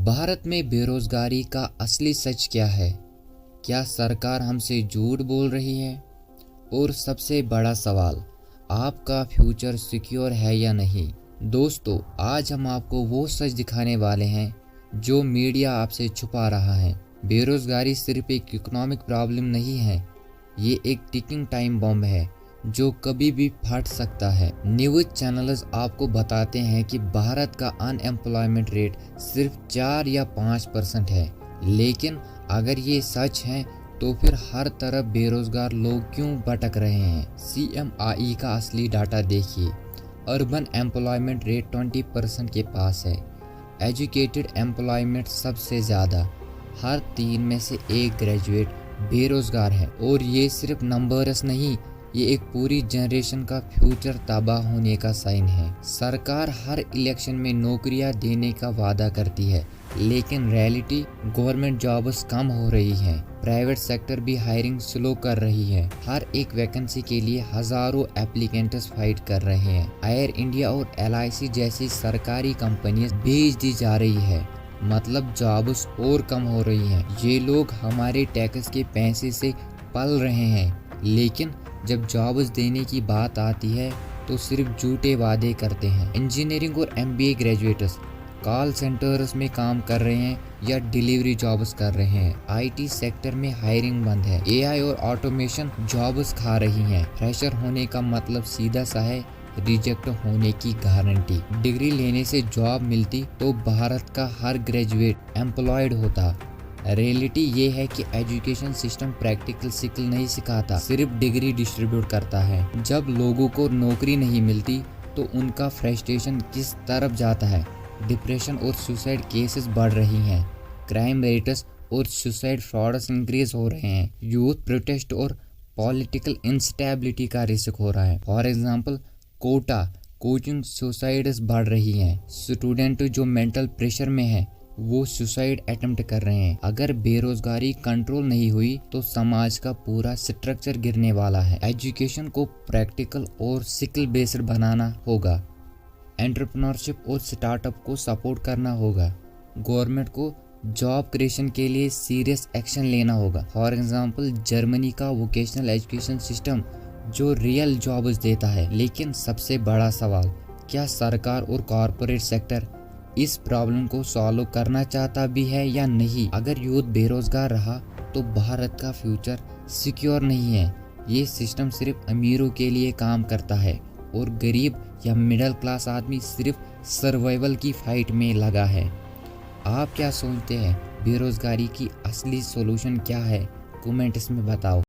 भारत में बेरोजगारी का असली सच क्या है? क्या सरकार हमसे झूठ बोल रही है? और सबसे बड़ा सवाल, आपका फ्यूचर सिक्योर है या नहीं? दोस्तों, आज हम आपको वो सच दिखाने वाले हैं जो मीडिया आपसे छुपा रहा है। बेरोजगारी सिर्फ एक इकोनॉमिक प्रॉब्लम नहीं है, ये एक टिकिंग टाइम बम है जो कभी भी फट सकता है। न्यूज़ चैनल्स आपको बताते हैं कि भारत का अनएम्प्लॉयमेंट रेट सिर्फ 4 या 5% है, लेकिन अगर ये सच है तो फिर हर तरफ बेरोजगार लोग क्यों भटक रहे हैं? CMI का असली डाटा देखिए। अर्बन एम्प्लॉयमेंट रेट 20% के पास है। एजुकेटेड एम्प्लॉयमेंट सबसे ज़्यादा, हर 3 में से 1 ग्रेजुएट बेरोजगार है। और ये सिर्फ नंबर्स नहीं, ये एक पूरी जनरेशन का फ्यूचर तबाह होने का साइन है। सरकार हर इलेक्शन में नौकरियां देने का वादा करती है, लेकिन रियलिटी गवर्नमेंट जॉब्स कम हो रही हैं। प्राइवेट सेक्टर भी हायरिंग स्लो कर रही है। हर एक वैकेंसी के लिए हजारों एप्लीकेंट्स फाइट कर रहे हैं। एयर इंडिया और LIC जैसी सरकारी कंपनियां भेज दी जा रही है, मतलब जॉब्स और कम हो रही हैं। ये लोग हमारे टैक्स के पैसे से पल रहे हैं, लेकिन जब जॉब्स देने की बात आती है तो सिर्फ झूठे वादे करते हैं। इंजीनियरिंग और MBA ग्रेजुएट्स कॉल सेंटर्स में काम कर रहे हैं या डिलीवरी जॉब्स कर रहे हैं। IT सेक्टर में हायरिंग बंद है। AI और ऑटोमेशन जॉब्स खा रही हैं। फ्रेशर होने का मतलब सीधा सा है रिजेक्ट होने की गारंटी। डिग्री लेने से जॉब मिलती तो भारत का हर ग्रेजुएट एम्प्लॉयड होता। रियलिटी ये है कि एजुकेशन सिस्टम प्रैक्टिकल स्किल नहीं सिखाता, सिर्फ डिग्री डिस्ट्रीब्यूट करता है। जब लोगों को नौकरी नहीं मिलती तो उनका फ्रस्ट्रेशन किस तरफ जाता है? डिप्रेशन और सुसाइड केसेस बढ़ रही हैं। क्राइम रेट्स और सुसाइड फ्रॉड्स इंक्रीज हो रहे हैं। यूथ प्रोटेस्ट और पॉलिटिकल इंस्टेबिलिटी का रिस्क हो रहा है। For example, Kota coaching suicides बढ़ रही हैं। स्टूडेंट जो मेंटल प्रेशर में है वो सुसाइड अटेम्प्ट कर रहे हैं। अगर बेरोजगारी कंट्रोल नहीं हुई तो समाज का पूरा स्ट्रक्चर गिरने वाला है। एजुकेशन को प्रैक्टिकल और स्किल बेस्ड बनाना होगा। एंटरप्रेन्योरशिप और स्टार्टअप को सपोर्ट करना होगा। गवर्नमेंट को जॉब क्रिएशन के लिए सीरियस एक्शन लेना होगा। फॉर एग्जांपल, जर्मनी का वोकेशनल एजुकेशन सिस्टम जो रियल जॉब्स देता है। लेकिन सबसे बड़ा सवाल, क्या सरकार और कॉरपोरेट सेक्टर इस प्रॉब्लम को सॉल्व करना चाहता भी है या नहीं? अगर यूथ बेरोजगार रहा तो भारत का फ्यूचर सिक्योर नहीं है। ये सिस्टम सिर्फ अमीरों के लिए काम करता है और गरीब या मिडिल क्लास आदमी सिर्फ सर्वाइवल की फाइट में लगा है। आप क्या सोचते हैं? बेरोजगारी की असली सॉल्यूशन क्या है? कमेंट्स में बताओ।